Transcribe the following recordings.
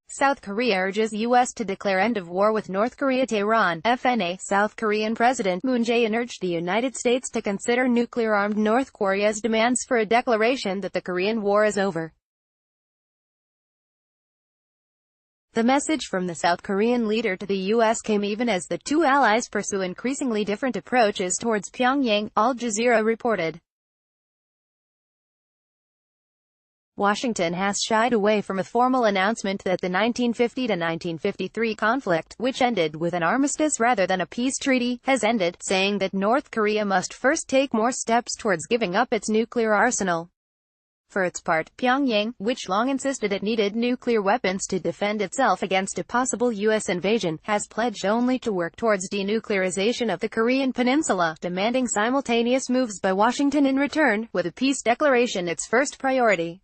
South Korea urges U.S. to declare end of war with North Korea-Tehran. FNA. South Korean President Moon Jae-in urged the United States to consider nuclear-armed North Korea's demands for a declaration that the Korean War is over. The message from the South Korean leader to the U.S. came even as the two allies pursue increasingly different approaches towards Pyongyang, Al-Jazeera reported. Washington has shied away from a formal announcement that the 1950–1953 conflict, which ended with an armistice rather than a peace treaty, has ended, saying that North Korea must first take more steps towards giving up its nuclear arsenal. For its part, Pyongyang, which long insisted it needed nuclear weapons to defend itself against a possible U.S. invasion, has pledged only to work towards denuclearization of the Korean peninsula, demanding simultaneous moves by Washington in return, with a peace declaration its first priority.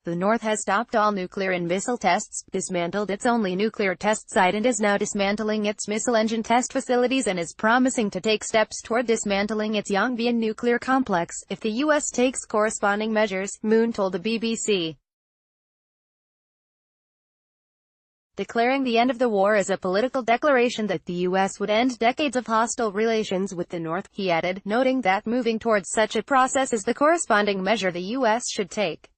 The North has stopped all nuclear and missile tests, dismantled its only nuclear test site and is now dismantling its missile engine test facilities and is promising to take steps toward dismantling its Yongbyon nuclear complex, if the U.S. takes corresponding measures, Moon told the BBC. Declaring the end of the war is a political declaration that the U.S. would end decades of hostile relations with the North, he added, noting that moving towards such a process is the corresponding measure the U.S. should take.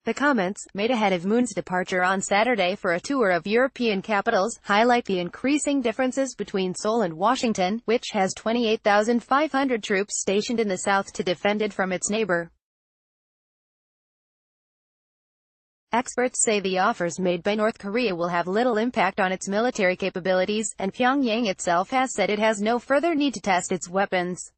The comments, made ahead of Moon's departure on Saturday for a tour of European capitals, highlight the increasing differences between Seoul and Washington, which has 28,500 troops stationed in the south to defend it from its neighbor. Experts say the offers made by North Korea will have little impact on its military capabilities, and Pyongyang itself has said it has no further need to test its weapons.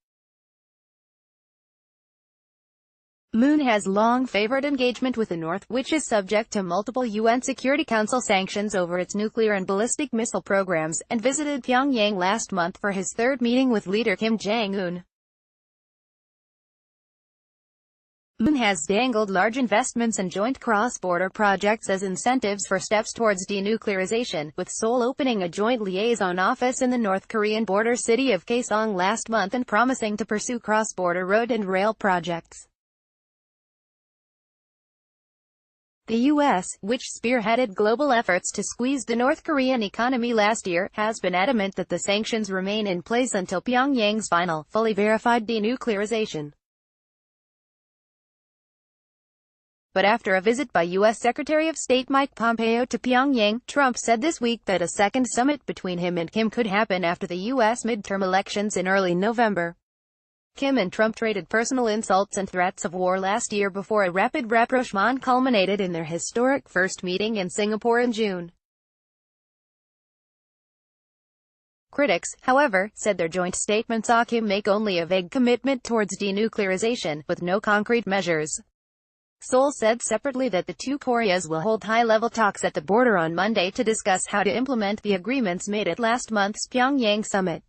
Moon has long favored engagement with the North, which is subject to multiple UN Security Council sanctions over its nuclear and ballistic missile programs, and visited Pyongyang last month for his third meeting with leader Kim Jong-un. Moon has dangled large investments and joint cross-border projects as incentives for steps towards denuclearization, with Seoul opening a joint liaison office in the North Korean border city of Kaesong last month and promising to pursue cross-border road and rail projects. The U.S., which spearheaded global efforts to squeeze the North Korean economy last year, has been adamant that the sanctions remain in place until Pyongyang's final, fully verified denuclearization. But after a visit by U.S. Secretary of State Mike Pompeo to Pyongyang, Trump said this week that a second summit between him and Kim could happen after the U.S. midterm elections in early November. Kim and Trump traded personal insults and threats of war last year before a rapid rapprochement culminated in their historic first meeting in Singapore in June. Critics, however, said their joint statement saw Kim make only a vague commitment towards denuclearization, with no concrete measures. Seoul said separately that the two Koreas will hold high-level talks at the border on Monday to discuss how to implement the agreements made at last month's Pyongyang summit.